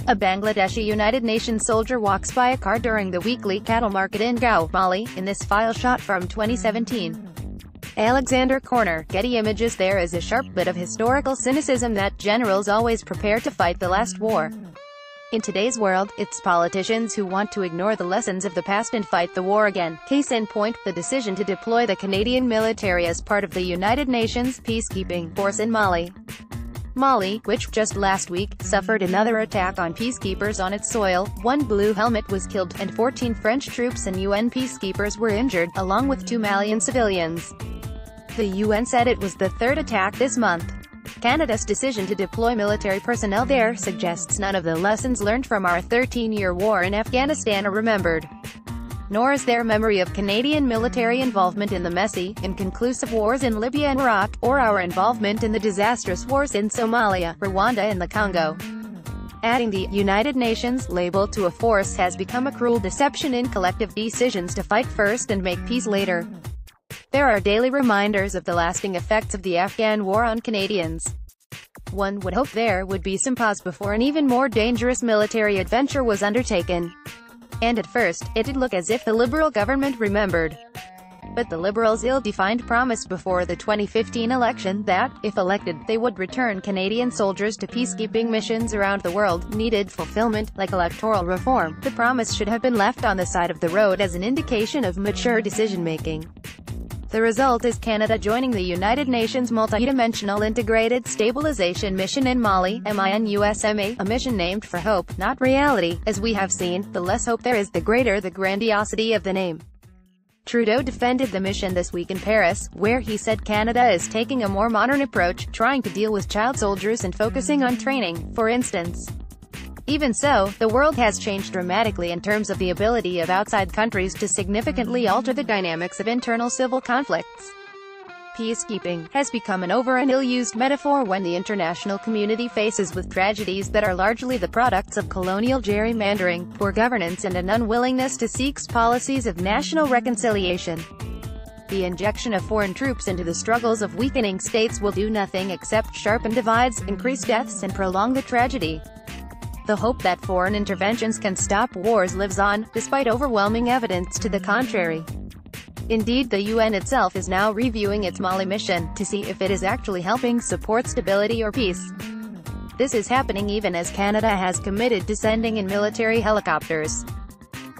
A Bangladeshi United Nations soldier walks by a car during the weekly cattle market in Gao, Mali, in this file shot from 2017. Alexander Koerner, Getty Images There is a sharp bit of historical cynicism that generals always prepare to fight the last war. In today's world, it's politicians who want to ignore the lessons of the past and fight the war again. Case in point, the decision to deploy the Canadian military as part of the United Nations peacekeeping force in Mali. Mali, which just last week suffered another attack on peacekeepers on its soil, 1 blue helmet was killed, and 14 French troops and UN peacekeepers were injured, along with 2 Malian civilians. The UN said it was the third attack this month. Canada's decision to deploy military personnel there suggests none of the lessons learned from our 13-year war in Afghanistan are remembered. Nor is there memory of Canadian military involvement in the messy, inconclusive wars in Libya and Iraq, or our involvement in the disastrous wars in Somalia, Rwanda and the Congo. Adding the United Nations label to a force has become a cruel deception in collective decisions to fight first and make peace later. There are daily reminders of the lasting effects of the Afghan war on Canadians. One would hope there would be some pause before an even more dangerous military adventure was undertaken. And at first, it did look as if the Liberal government remembered. But the Liberals' ill-defined promise before the 2015 election that, if elected, they would return Canadian soldiers to peacekeeping missions around the world, needed fulfillment. Like electoral reform, the promise should have been left on the side of the road as an indication of mature decision-making. The result is Canada joining the United Nations Multidimensional Integrated Stabilization Mission in Mali, MINUSMA, a mission named for hope, not reality. As we have seen, the less hope there is, the greater the grandiosity of the name. Trudeau defended the mission this week in Paris, where he said Canada is taking a more modern approach, trying to deal with child soldiers and focusing on training, for instance. Even so, the world has changed dramatically in terms of the ability of outside countries to significantly alter the dynamics of internal civil conflicts. Peacekeeping has become an over and ill-used metaphor when the international community faces with tragedies that are largely the products of colonial gerrymandering, poor governance and an unwillingness to seek policies of national reconciliation. The injection of foreign troops into the struggles of weakening states will do nothing except sharpen divides, increase deaths and prolong the tragedy. The hope that foreign interventions can stop wars lives on, despite overwhelming evidence to the contrary. Indeed, the UN itself is now reviewing its Mali mission, to see if it is actually helping support stability or peace. This is happening even as Canada has committed to sending in military helicopters.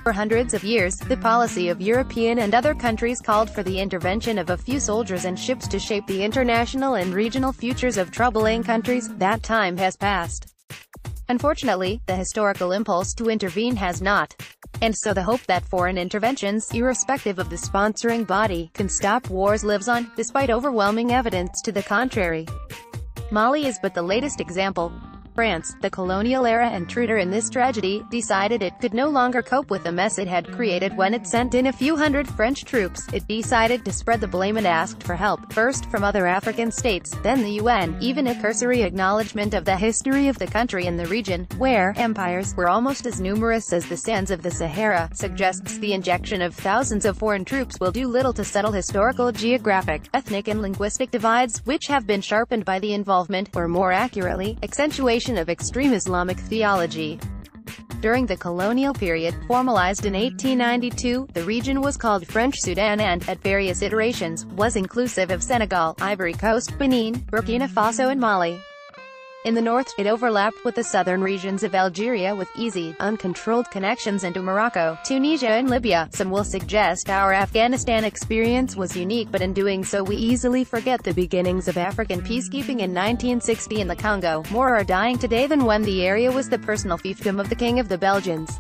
For hundreds of years, the policy of European and other countries called for the intervention of a few soldiers and ships to shape the international and regional futures of troubling countries. That time has passed. Unfortunately, the historical impulse to intervene has not. And so the hope that foreign interventions, irrespective of the sponsoring body, can stop wars lives on, despite overwhelming evidence to the contrary. Mali is but the latest example. France, the colonial era intruder in this tragedy, decided it could no longer cope with the mess it had created when it sent in a few hundred French troops. It decided to spread the blame and asked for help, first from other African states, then the UN. Even a cursory acknowledgement of the history of the country in the region, where empires were almost as numerous as the sands of the Sahara, suggests the injection of thousands of foreign troops will do little to settle historical, geographic, ethnic and linguistic divides, which have been sharpened by the involvement, or more accurately, accentuation of extreme Islamic theology. During the colonial period, formalized in 1892, the region was called French Sudan and, at various iterations, was inclusive of Senegal, Ivory Coast, Benin, Burkina Faso and Mali. In the north, it overlapped with the southern regions of Algeria with easy, uncontrolled connections into Morocco, Tunisia and Libya. Some will suggest our Afghanistan experience was unique, but in doing so we easily forget the beginnings of African peacekeeping in 1960 in the Congo. More are dying today than when the area was the personal fiefdom of the King of the Belgians.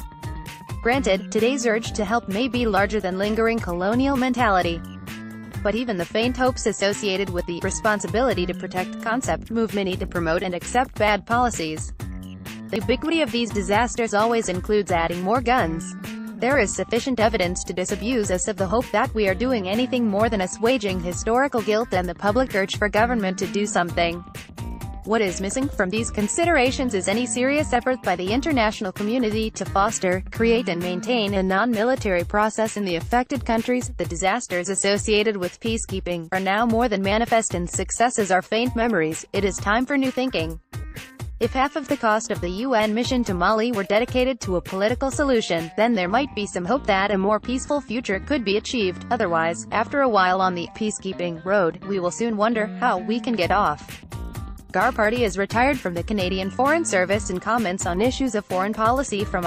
Granted, today's urge to help may be larger than lingering colonial mentality. But even the faint hopes associated with the responsibility to protect concept move many to promote and accept bad policies. The ubiquity of these disasters always includes adding more guns. There is sufficient evidence to disabuse us of the hope that we are doing anything more than assuaging historical guilt and the public urge for government to do something. What is missing from these considerations is any serious effort by the international community to foster, create and maintain a non-military process in the affected countries. The disasters associated with peacekeeping are now more than manifest and successes are faint memories. It is time for new thinking. If half of the cost of the UN mission to Mali were dedicated to a political solution, then there might be some hope that a more peaceful future could be achieved. Otherwise, after a while on the peacekeeping road, we will soon wonder how we can get off. Pardy is retired from the Canadian Foreign Service and comments on issues of foreign policy from